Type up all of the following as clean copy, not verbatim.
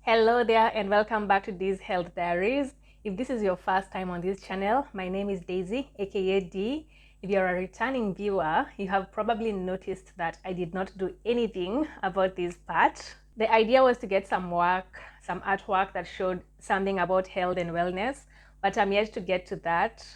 Hello there and welcome back to D's Health Diaries. If this is your first time on this channel, my name is Daisy, aka D. If you're a returning viewer, you have probably noticed that I did not do anything about this part. The idea was to get some artwork that showed something about health and wellness, but I'm yet to get to that.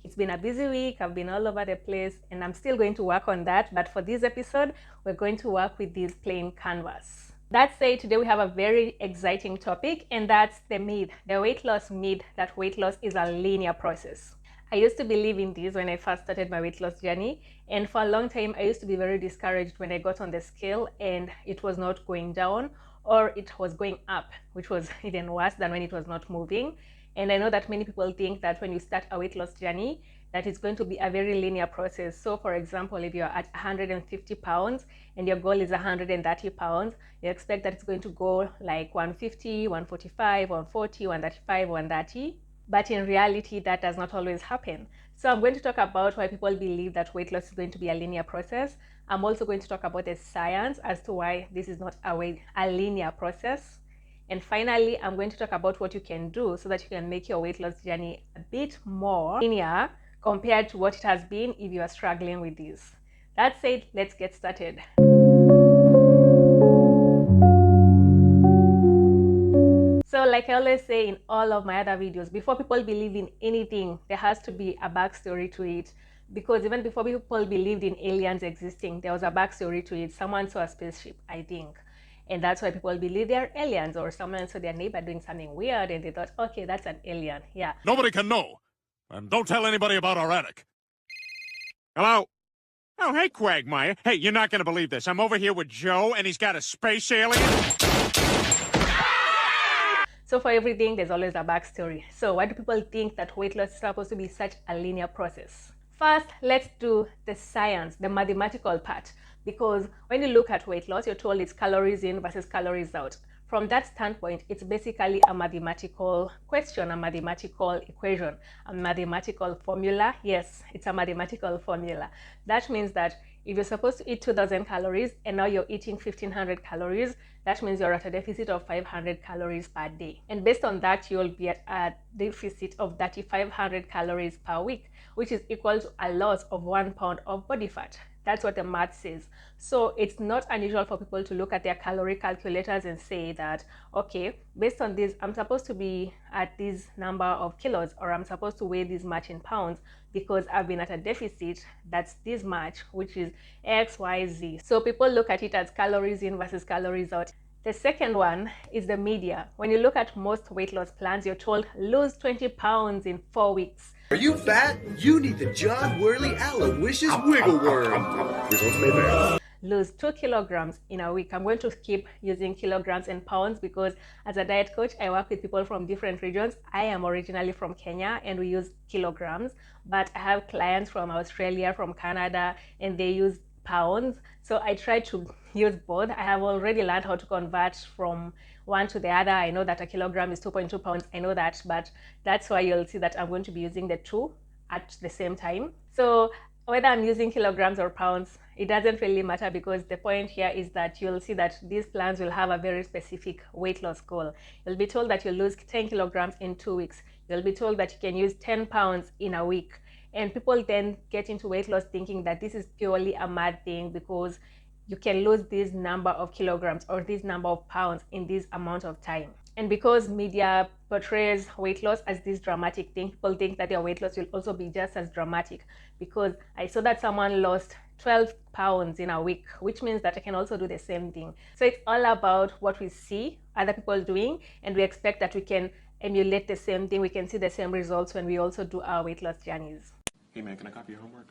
It's been a busy week, I've been all over the place, and I'm still going to work on that. But for this episode, we're going to work with this plain canvas. That said, today we have a very exciting topic, and that's the myth, the weight loss myth that weight loss is a linear process. I used to believe in this when I first started my weight loss journey, and for a long time I used to be very discouraged when I got on the scale and it was not going down, or it was going up, which was even worse than when it was not moving. And I know that many people think that when you start a weight loss journey, that it's going to be a very linear process. So for example, if you're at 150 pounds and your goal is 130 pounds, you expect that it's going to go like 150, 145, 140, 135, 130. But in reality, that does not always happen. So I'm going to talk about why people believe that weight loss is going to be a linear process. I'm also going to talk about the science as to why this is not a linear process. And finally, I'm going to talk about what you can do so that you can make your weight loss journey a bit more linear compared to what it has been if you are struggling with this. That said, let's get started. So like I always say in all of my other videos, before people believe in anything, there has to be a backstory to it. Because even before people believed in aliens existing, there was a backstory to it. Someone saw a spaceship, I think. And that's why people believe they're aliens, or someone saw their neighbor doing something weird and they thought, okay, that's an alien. Yeah. Nobody can know. And don't tell anybody about our attic. Hello? Oh, hey, Quagmire. Hey, you're not going to believe this. I'm over here with Joe, and he's got a space alien. So for everything, there's always a backstory. So why do people think that weight loss is supposed to be such a linear process? First, let's do the science, the mathematical part. Because when you look at weight loss, you're told it's calories in versus calories out. From that standpoint, it's basically a mathematical question, a mathematical equation, a mathematical formula. Yes, it's a mathematical formula. That means that if you're supposed to eat 2,000 calories and now you're eating 1,500 calories, that means you're at a deficit of 500 calories per day. And based on that, you'll be at a deficit of 3,500 calories per week, which is equal to a loss of 1 pound of body fat. That's what the math says. So it's not unusual for people to look at their calorie calculators and say that, okay, based on this, I'm supposed to be at this number of kilos, or I'm supposed to weigh this much in pounds because I've been at a deficit that's this much, which is X, Y, Z. So people look at it as calories in versus calories out. The second one is the media. When you look at most weight loss plans, you're told lose 20 pounds in 4 weeks. Are you fat? You need the John Whirley Aloysius Wiggle Worm. Results may vary. Lose 2 kilograms in a week. I'm going to keep using kilograms and pounds because as a diet coach, I work with people from different regions. I am originally from Kenya and we use kilograms, but I have clients from Australia, from Canada, and they use pounds. So I try to use both. I have already learned how to convert from one to the other. I know that a kilogram is 2.2 pounds. I know that, but that's why you'll see that I'm going to be using the two at the same time. So whether I'm using kilograms or pounds, it doesn't really matter, because the point here is that you'll see that these plans will have a very specific weight loss goal. You'll be told that you'll lose 10 kilograms in 2 weeks. You'll be told that you can use 10 pounds in a week. And people then get into weight loss thinking that this is purely a mad thing because you can lose this number of kilograms or this number of pounds in this amount of time. And because media portrays weight loss as this dramatic thing, people think that their weight loss will also be just as dramatic. Because I saw that someone lost 12 pounds in a week, which means that I can also do the same thing. So it's all about what we see other people doing, and we expect that we can emulate the same thing. We can see the same results when we also do our weight loss journeys. Hey, man, can I copy your homework?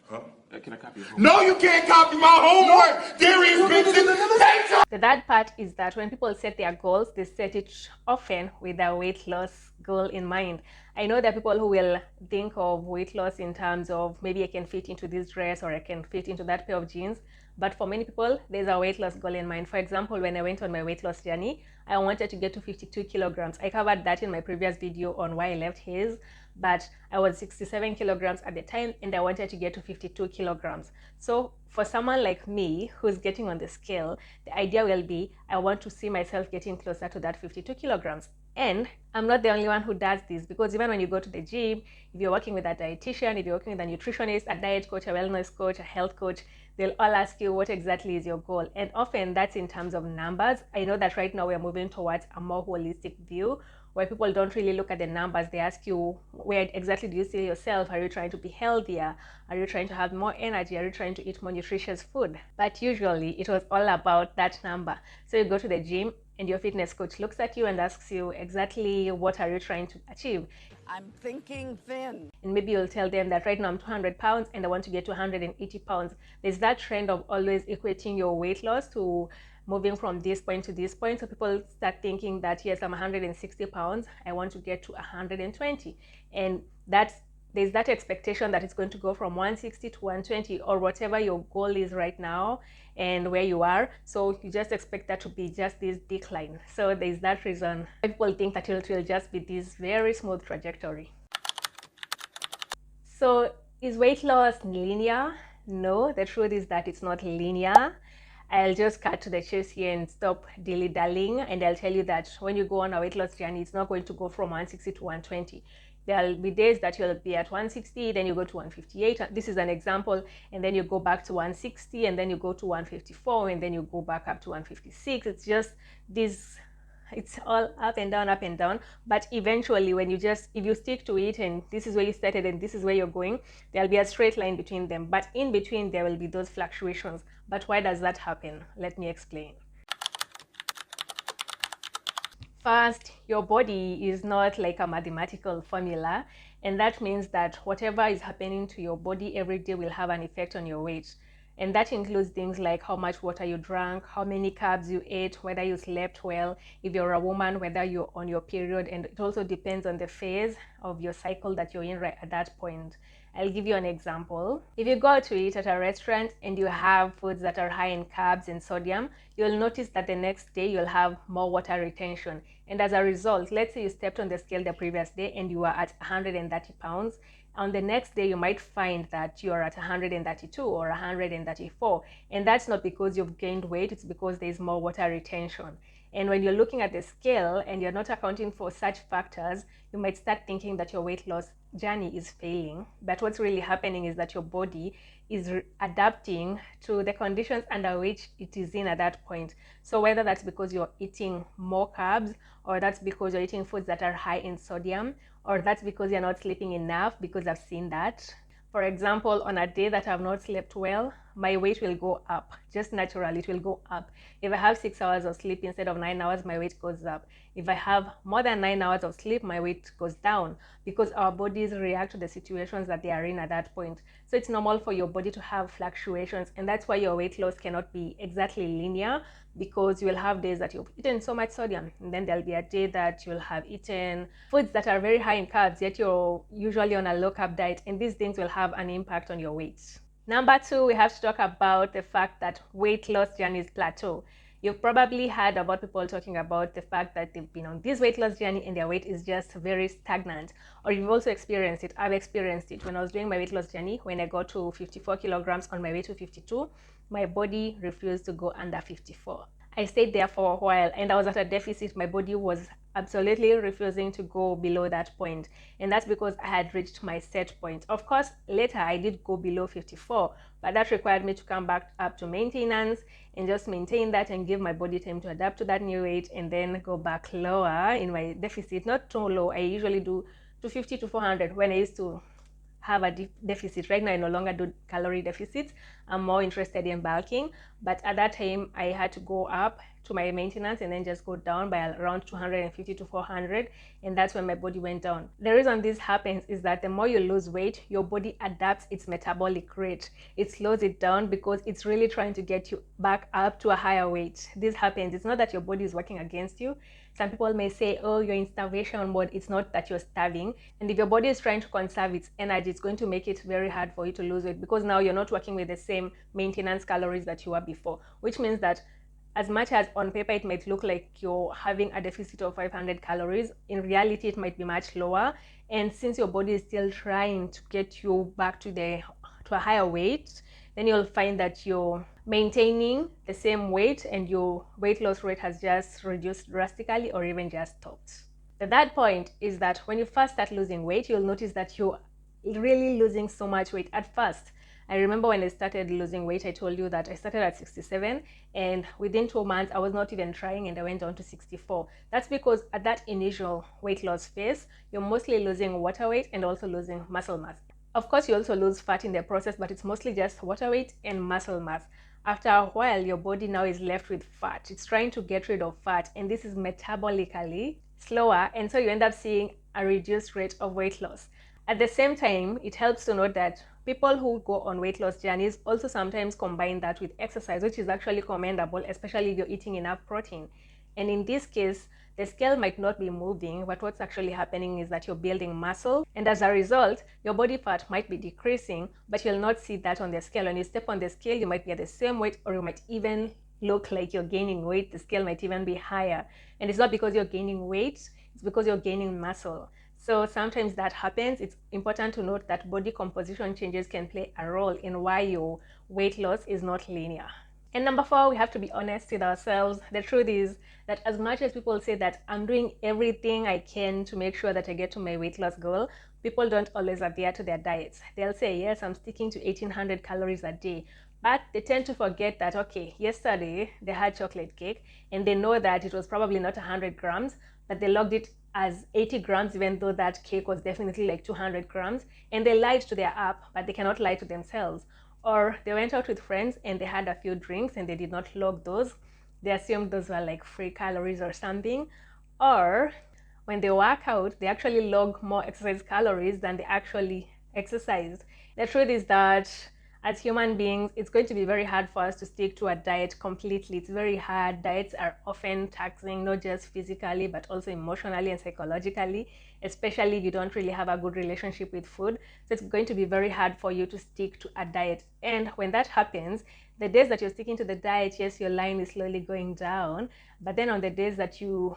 Can I copy your homework? No, you can't copy my homework! There is bitches! The third part is that when people set their goals, they set it often with a weight loss goal in mind. I know there are people who will think of weight loss in terms of maybe I can fit into this dress or I can fit into that pair of jeans. But for many people, there's a weight loss goal in mind. For example, when I went on my weight loss journey, I wanted to get to 52 kilograms. I covered that in my previous video on why I left his, but I was 67 kilograms at the time and I wanted to get to 52 kilograms. So for someone like me who's getting on the scale, the idea will be I want to see myself getting closer to that 52 kilograms. And I'm not the only one who does this, because even when you go to the gym, if you're working with a dietitian, if you're working with a nutritionist, a diet coach, a wellness coach, a health coach, they'll all ask you what exactly is your goal. And often that's in terms of numbers. I know that right now we're moving towards a more holistic view where people don't really look at the numbers. They ask you, where exactly do you see yourself? Are you trying to be healthier? Are you trying to have more energy? Are you trying to eat more nutritious food? But usually it was all about that number. So you go to the gym and your fitness coach looks at you and asks you exactly what are you trying to achieve. I'm thinking thin. And maybe you'll tell them that right now I'm 200 pounds and I want to get to 180 pounds. There's that trend of always equating your weight loss to moving from this point to this point. So people start thinking that, yes, I'm 160 pounds, I want to get to 120. And there's that expectation that it's going to go from 160 to 120 or whatever your goal is right now and where you are. So you just expect that to be just this decline. So there's that reason people think that it will just be this very smooth trajectory. So is weight loss linear? No, the truth is that it's not linear. I'll just cut to the chase here and stop dilly-dallying, and I'll tell you that when you go on a weight loss journey, it's not going to go from 160 to 120. There'll be days that you'll be at 160, then you go to 158. This is an example. And then you go back to 160, and then you go to 154, and then you go back up to 156. It's just this, it's all up and down. But eventually, if you stick to it and this is where you started and this is where you're going, there'll be a straight line between them. But in between, there will be those fluctuations. But why does that happen? Let me explain. First, your body is not like a mathematical formula, and that means that whatever is happening to your body every day will have an effect on your weight. And that includes things like how much water you drank, how many carbs you ate, whether you slept well, if you're a woman, whether you're on your period, and it also depends on the phase of your cycle that you're in right at that point. I'll give you an example. If you go to eat at a restaurant and you have foods that are high in carbs and sodium, you'll notice that the next day you'll have more water retention. And as a result, let's say you stepped on the scale the previous day and you were at 130 pounds. On the next day, you might find that you're at 132 or 134. And that's not because you've gained weight, it's because there's more water retention. And when you're looking at the scale and you're not accounting for such factors, you might start thinking that your weight loss journey is failing. But what's really happening is that your body is adapting to the conditions under which it is in at that point. So whether that's because you're eating more carbs, or that's because you're eating foods that are high in sodium, or that's because you're not sleeping enough, because I've seen that. For example, on a day that I've not slept well, my weight will go up. Just naturally, it will go up. If I have 6 hours of sleep instead of 9 hours, my weight goes up. If I have more than 9 hours of sleep, my weight goes down, because our bodies react to the situations that they are in at that point. So it's normal for your body to have fluctuations, and that's why your weight loss cannot be exactly linear, because you will have days that you've eaten so much sodium, and then there'll be a day that you'll have eaten foods that are very high in carbs, yet you're usually on a low carb diet, and these things will have an impact on your weight. Number two, we have to talk about the fact that weight loss journeys plateau. You've probably heard about people talking about the fact that they've been on this weight loss journey and their weight is just very stagnant. Or you've also experienced it. I've experienced it when I was doing my weight loss journey. When I got to 54 kilograms on my way to 52, my body refused to go under 54. I stayed there for a while and I was at a deficit. My body was absolutely refusing to go below that point. And that's because I had reached my set point. Of course, later I did go below 54, but that required me to come back up to maintenance and just maintain that and give my body time to adapt to that new weight and then go back lower in my deficit. Not too low. I usually do 250 to 400 when I used to have a deficit. Right now I no longer do calorie deficits. I'm more interested in bulking, but at that time I had to go up to my maintenance and then just go down by around 250 to 400, and that's when my body went down. The reason this happens is that the more you lose weight, your body adapts its metabolic rate. It slows it down because it's really trying to get you back up to a higher weight. This happens. It's not that your body is working against you. Some people may say, oh, you're in starvation mode. It's not that you're starving. And if your body is trying to conserve its energy, it's going to make it very hard for you to lose weight, because now you're not working with the same maintenance calories that you were before, which means that As much as on paper it might look like you're having a deficit of 500 calories, in reality it might be much lower. And since your body is still trying to get you back to a higher weight, then you'll find that you're maintaining the same weight and your weight loss rate has just reduced drastically or even just stopped. The third point is that when you first start losing weight, you'll notice that you're really losing so much weight at first. I remember when I started losing weight, I told you that I started at 67 and within 2 months I was not even trying and I went down to 64. That's because at that initial weight loss phase, you're mostly losing water weight and also losing muscle mass. Of course, you also lose fat in the process, but it's mostly just water weight and muscle mass. After a while, your body now is left with fat. It's trying to get rid of fat, and this is metabolically slower, and so you end up seeing a reduced rate of weight loss. At the same time, it helps to note that people who go on weight loss journeys also sometimes combine that with exercise, which is actually commendable, especially if you're eating enough protein. And in this case, the scale might not be moving, but what's actually happening is that you're building muscle. And as a result, your body fat might be decreasing, but you'll not see that on the scale. When you step on the scale, you might be at the same weight, or you might even look like you're gaining weight. The scale might even be higher. And it's not because you're gaining weight, it's because you're gaining muscle. So sometimes that happens. It's important to note that body composition changes can play a role in why your weight loss is not linear. And number 4, we have to be honest with ourselves. The truth is that as much as people say that I'm doing everything I can to make sure that I get to my weight loss goal, people don't always adhere to their diets. They'll say, yes, I'm sticking to 1800 calories a day. But they tend to forget that, okay, yesterday they had chocolate cake and they know that it was probably not 100 grams, but they logged it as 80 grams, even though that cake was definitely like 200 grams. And they lied to their app, but they cannot lie to themselves. Or they went out with friends and they had a few drinks and they did not log those. They assumed those were like free calories or something. Or when they work out, they actually log more exercise calories than they actually exercised. The truth is that as human beings, it's going to be very hard for us to stick to a diet completely. It's very hard. Diets are often taxing, not just physically, but also emotionally and psychologically, especially if you don't really have a good relationship with food. So it's going to be very hard for you to stick to a diet. And when that happens, the days that you're sticking to the diet, yes, your line is slowly going down. But then on the days that you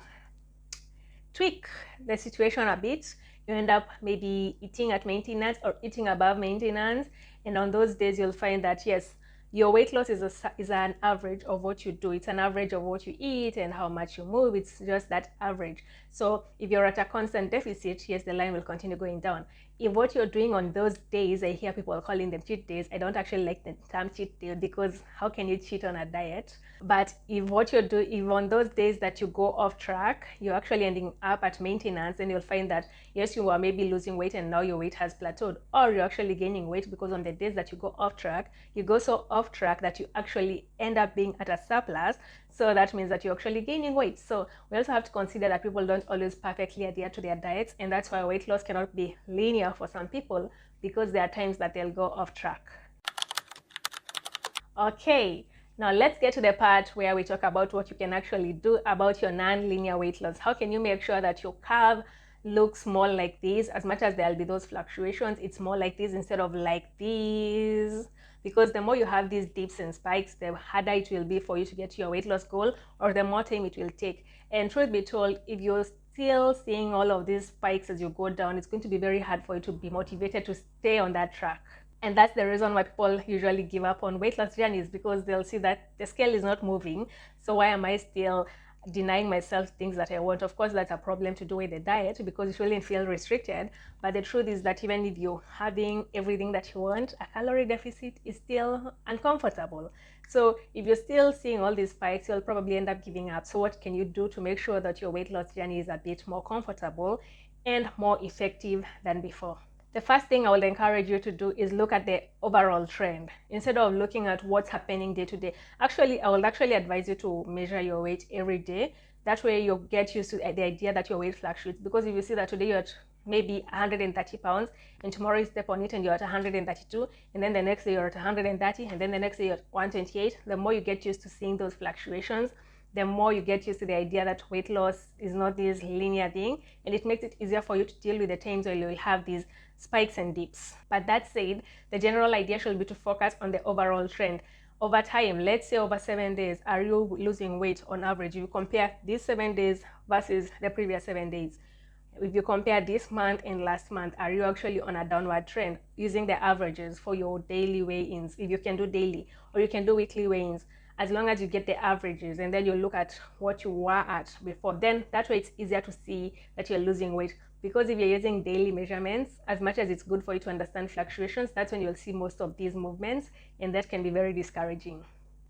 tweak the situation a bit, you end up maybe eating at maintenance or eating above maintenance. And on those days, you'll find that, yes, your weight loss is an average of what you do. It's an average of what you eat and how much you move. It's just that average. So if you're at a constant deficit, yes, the line will continue going down. If what you're doing on those days, I hear people calling them cheat days. I don't actually like the term cheat day because how can you cheat on a diet? But if what you're doing, if on those days that you go off track, you're actually ending up at maintenance, and you'll find that, yes, you are maybe losing weight and now your weight has plateaued, or you're actually gaining weight because on the days that you go off track, you go so off track that you actually end up being at a surplus. So that means that you're actually gaining weight. So we also have to consider that people don't always perfectly adhere to their diets, and that's why weight loss cannot be linear for some people, because there are times that they'll go off track. Okay, now let's get to the part where we talk about what you can actually do about your non-linear weight loss. How can you make sure that your curve looks more like this? As much as there'll be those fluctuations, it's more like this instead of like this. Because the more you have these dips and spikes, the harder it will be for you to get to your weight loss goal, or the more time it will take. And truth be told, if you're still seeing all of these spikes as you go down, it's going to be very hard for you to be motivated to stay on that track. And that's the reason why people usually give up on weight loss journeys, because they'll see that the scale is not moving. So why am I still denying myself things that I want? Of course, that's a problem to do with the diet because you shouldn't feel restricted. But the truth is that even if you're having everything that you want, a calorie deficit is still uncomfortable. So if you're still seeing all these spikes, you'll probably end up giving up. So what can you do to make sure that your weight loss journey is a bit more comfortable and more effective than before? The first thing I would encourage you to do is look at the overall trend instead of looking at what's happening day to day. Actually, I would actually advise you to measure your weight every day. That way you'll get used to the idea that your weight fluctuates, because if you see that today you're at maybe 130 pounds and tomorrow you step on it and you're at 132, and then the next day you're at 130, and then the next day you're at 128, the more you get used to seeing those fluctuations, the more you get used to the idea that weight loss is not this linear thing, and it makes it easier for you to deal with the times where you'll have these spikes and dips. But that said, the general idea should be to focus on the overall trend. over time, let's say over 7 days, are you losing weight on average? You compare these 7 days versus the previous 7 days. If you compare this month and last month, are you actually on a downward trend using the averages for your daily weigh-ins? If you can do daily, or you can do weekly weigh-ins, as long as you get the averages and then you look at what you were at before, then that way it's easier to see that you're losing weight. Because if you're using daily measurements, as much as it's good for you to understand fluctuations, that's when you'll see most of these movements, and that can be very discouraging.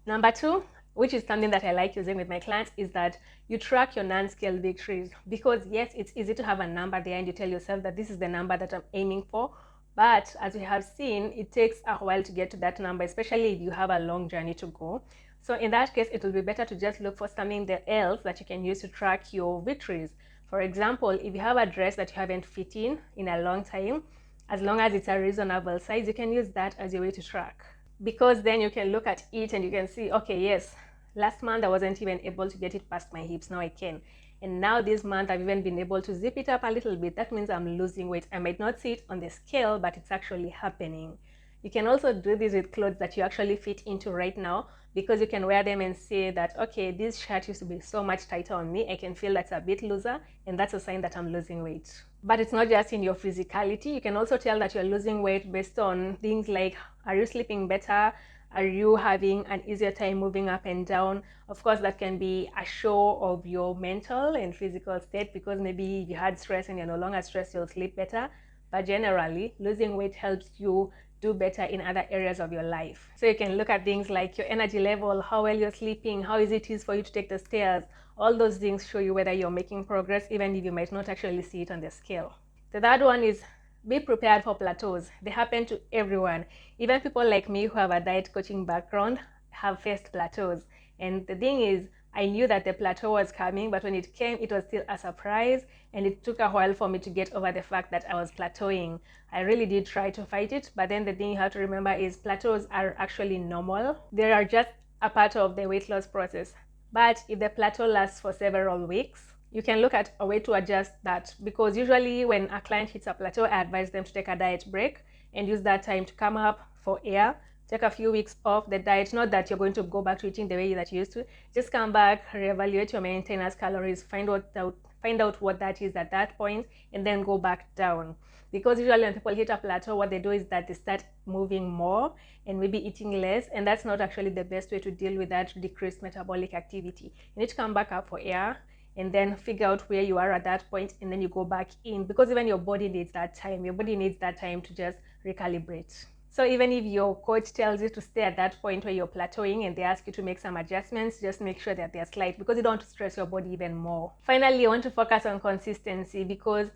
Number two, which is something that I like using with my clients, is that you track your non-scale victories. Because yes, it's easy to have a number there and you tell yourself that this is the number that I'm aiming for. But as we have seen, it takes a while to get to that number, especially if you have a long journey to go. So in that case, it will be better to just look for something else that you can use to track your victories. For example, if you have a dress that you haven't fit in a long time, as long as it's a reasonable size, you can use that as your way to track. Because then you can look at it and you can see, okay, yes, last month I wasn't even able to get it past my hips, now I can. And now this month I've even been able to zip it up a little bit. That means I'm losing weight. I might not see it on the scale, but it's actually happening. You can also do this with clothes that you actually fit into right now, because you can wear them and say that, okay, this shirt used to be so much tighter on me. I can feel that's a bit looser, and that's a sign that I'm losing weight. But it's not just in your physicality. You can also tell that you're losing weight based on things like, are you sleeping better? Are you having an easier time moving up and down? Of course, that can be a show of your mental and physical state, because maybe if you had stress and you're no longer stressed, you'll sleep better. But generally, losing weight helps you do better in other areas of your life. So you can look at things like your energy level, how well you're sleeping, how easy it is for you to take the stairs. All those things show you whether you're making progress, even if you might not actually see it on the scale. The third one is be prepared for plateaus. They happen to everyone. Even people like me who have a diet coaching background have faced plateaus. And the thing is, I knew that the plateau was coming, but when it came, it was still a surprise, and it took a while for me to get over the fact that I was plateauing. I really did try to fight it, but then the thing you have to remember is plateaus are actually normal. They are just a part of the weight loss process. But if the plateau lasts for several weeks, you can look at a way to adjust that, because usually when a client hits a plateau, I advise them to take a diet break and use that time to come up for air, take a few weeks off the diet. Not that you're going to go back to eating the way that you used to. Just come back, reevaluate your maintenance calories, find out what that is at that point, and then go back down. Because usually when people hit a plateau, what they do is that they start moving more and maybe eating less, and that's not actually the best way to deal with that decreased metabolic activity. You need to come back up for air and then figure out where you are at that point, and then you go back in, because even your body needs that time. Your body needs that time to just recalibrate. So even if your coach tells you to stay at that point where you're plateauing and they ask you to make some adjustments, just make sure that they're slight, because you don't want to stress your body even more. Finally, you want to focus on consistency, because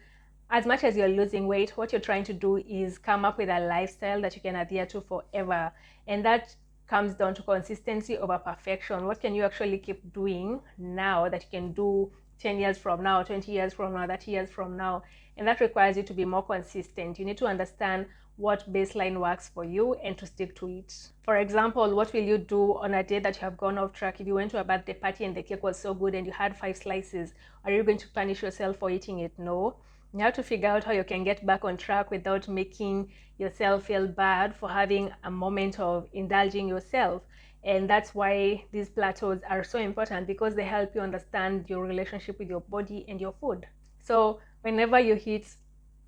as much as you're losing weight, what you're trying to do is come up with a lifestyle that you can adhere to forever. And that comes down to consistency over perfection. What can you actually keep doing now that you can do 10 years from now, 20 years from now, 30 years from now? And that requires you to be more consistent. You need to understand what baseline works for you and to stick to it. For example, what will you do on a day that you have gone off track? If you went to a birthday party and the cake was so good and you had 5 slices, are you going to punish yourself for eating it? No. You have to figure out how you can get back on track without making yourself feel bad for having a moment of indulging yourself. And that's why these plateaus are so important, because they help you understand your relationship with your body and your food. So whenever you hit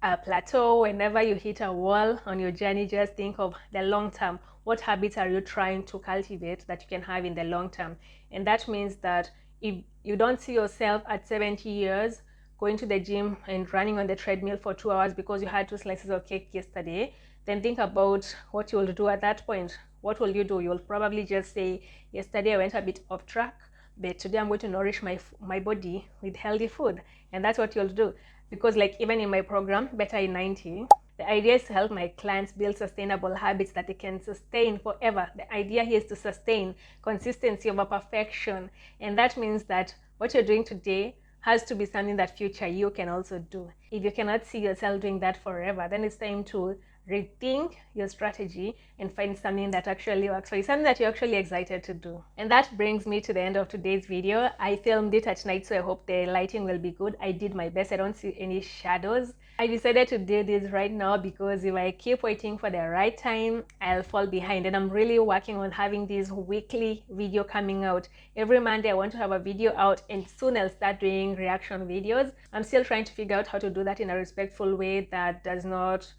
a plateau, whenever you hit a wall on your journey, just think of the long term. What habits are you trying to cultivate that you can have in the long term? And that means that if you don't see yourself at 70 years going to the gym and running on the treadmill for 2 hours because you had 2 slices of cake yesterday, then think about what you will do at that point. What will you do? You'll probably just say, yesterday I went a bit off track, but today I'm going to nourish my body with healthy food. And that's what you'll do. Because like even in my program, Better in 90, the idea is to help my clients build sustainable habits that they can sustain forever. The idea here is to sustain consistency over perfection. And that means that what you're doing today has to be something that future you can also do. If you cannot see yourself doing that forever, then it's time to rethink your strategy and find something that actually works for you, something that you're actually excited to do. And that brings me to the end of today's video. I filmed it at night, so I hope the lighting will be good. I did my best. I don't see any shadows. I decided to do this right now because if I keep waiting for the right time, I'll fall behind. And I'm really working on having this weekly video coming out. Every Monday I want to have a video out, and soon I'll start doing reaction videos. I'm still trying to figure out how to do that in a respectful way that does not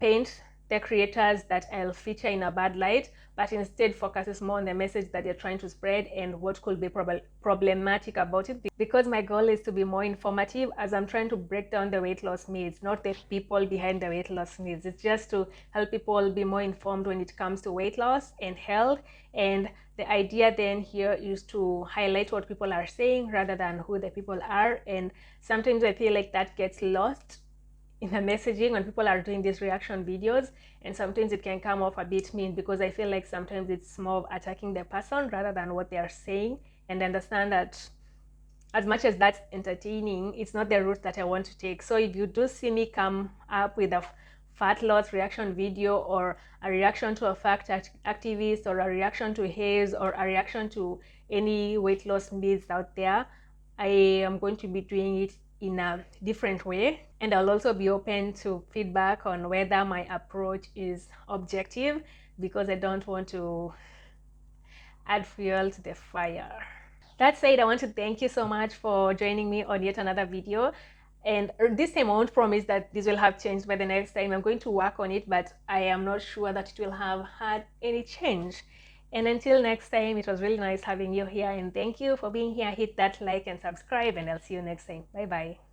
paint the creators that I'll feature in a bad light, but instead focuses more on the message that they're trying to spread and what could be problematic about it. Because my goal is to be more informative as I'm trying to break down the weight loss myths, not the people behind the weight loss myths. It's just to help people be more informed when it comes to weight loss and health. And the idea then here is to highlight what people are saying rather than who the people are. And sometimes I feel like that gets lost in the messaging when people are doing these reaction videos, and sometimes it can come off a bit mean because I feel like sometimes it's more of attacking the person rather than what they are saying. And understand that as much as that's entertaining, it's not the route that I want to take. So if you do see me come up with a fat loss reaction video, or a reaction to a fact activist, or a reaction to haze, or a reaction to any weight loss myths out there, I am going to be doing it in a different way. And I'll also be open to feedback on whether my approach is objective, because I don't want to add fuel to the fire. That said, I want to thank you so much for joining me on yet another video. And this time I won't promise that this will have changed by the next time. I'm going to work on it, but I am not sure that it will have had any change. And until next time, it was really nice having you here, and thank you for being here. Hit that like and subscribe, and I'll see you next time. Bye bye.